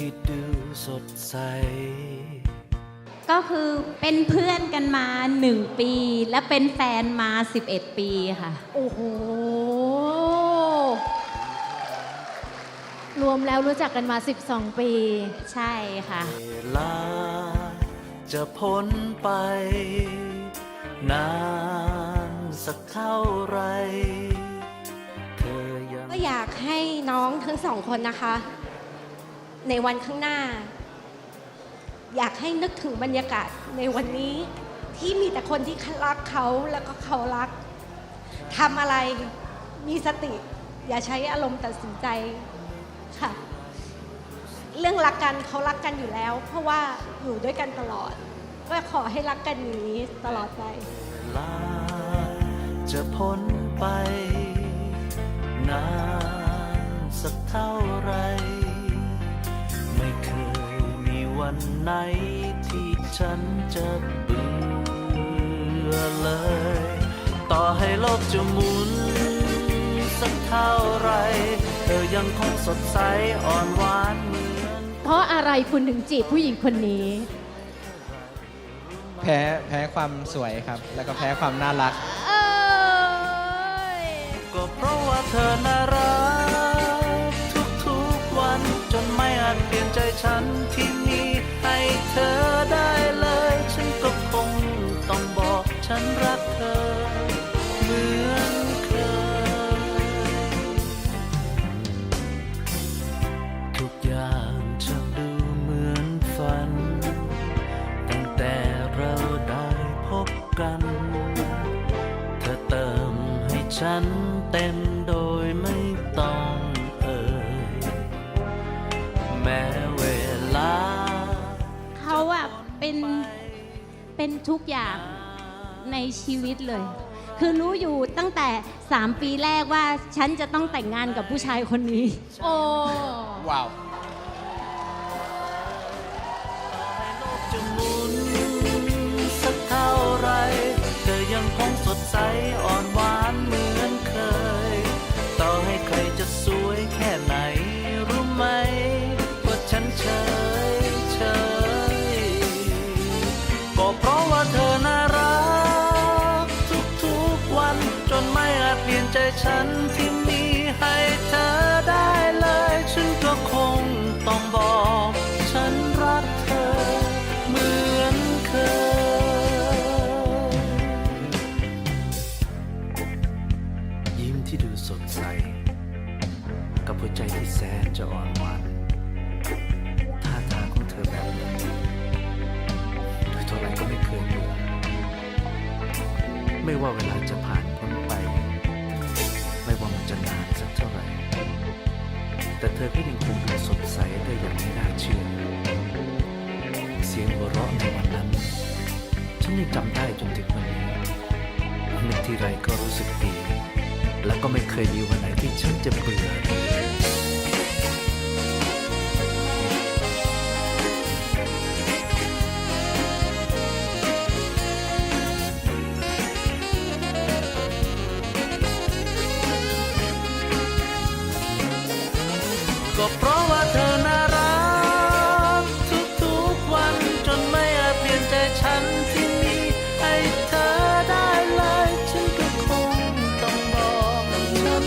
ที่ดูสดใสก็คือเป็นเพื่อนกันมา1 ปีและเป็นแฟนมา11 ปีค่ะโอ้โหรวมแล้วรู้จักกันมา12 ปีใช่ค่ะเวลาจะพ้นไปนานสักเท่าไรเธอยังก็อยากให้น้องทั้งสองคนนะคะ ในวันข้างหน้า อยากให้นึกถึงบรรยากาศในวันนี้ที่มีแต่คนที่รักเขาแล้วก็เขารักทำอะไรมีสติ อย่าใช้อารมณ์ตัดสินใจค่ะ เรื่องรักกันเขารักกันอยู่แล้ว เพราะว่าอยู่ด้วยกันตลอดก็ขอให้รักกันอย่างนี้ตลอดไปเวลาจะพ้นไปนานสักเท่าไรไม่เคยมีวันไหนที่ฉันจะเบื่อเลยต่อให้โลกจะหมุนสักเท่าไรเธอยังคงสดใสอ่อนหวานเหมือนเพราะอะไรคุณถึงจีบผู้หญิงคนนี้แพ้ความสวยครับแล้วก็แพ้ความน่ารักก็เพราะว่าเธอน่ารักทุกๆวันจนไม่อาจเปลี่ยนใจฉันที่มีให้เธอได้เลยฉันก็คงต้องบอกฉันรักเธอเหมือนเคยทุกอย่างจะดูเหมือนฝันตั้งแต่เราได้พบกันเธอเติมให้ฉันเต็มโดยไม่ต้องแม้เวลาเขาอะเป็นทุกอย่างในชีวิตเลย คือรู้อยู่ตั้งแต่3 ปีแรกว่าฉันจะต้องแต่งงานกับผู้ชายคนนี้โอ้ว้าวให้โลกจะหมุนสักเท่าไรเธอยังคงสดใสอ่อนหวานเหมือนเคยต่อให้ใครจะสวยแค่ไหนรู้ไหมว่าฉันเฉยก็เพราะว่าเธอน่ารักทุกๆวันจนไม่อาจเปลี่ยนใจฉันที่มีให้เธอได้เลยฉันก็คงต้องบอกฉันรักเธอเหมือนเคยยิ้มที่ดูสดใสกับหัวใจที่แสนจะอ่อนหวานท่าทางของเธอแบบนี้ดูเท่าไรก็ไม่เคยเบื่อไม่ว่าเวลาจะผ่านพ้นไปไม่ว่ามันจะนานสักเท่าไหร่แต่เธอก็ยังคงดูสดใสได้อย่างไม่น่าเชื่อเสียงหัวเราะในวันนั้นฉันยังจำได้จนถึงวันนี้นึกทีไรก็รู้สึกดีและก็ไม่เคยมีวันไหนที่ฉันจะเบื่อก็เพราะว่าเธอน่ารักทุกๆวันจนไม่อาจเปลี่ยนใจฉันที่มีให้เธอได้เลยฉันก็คงต้องบอกฉัน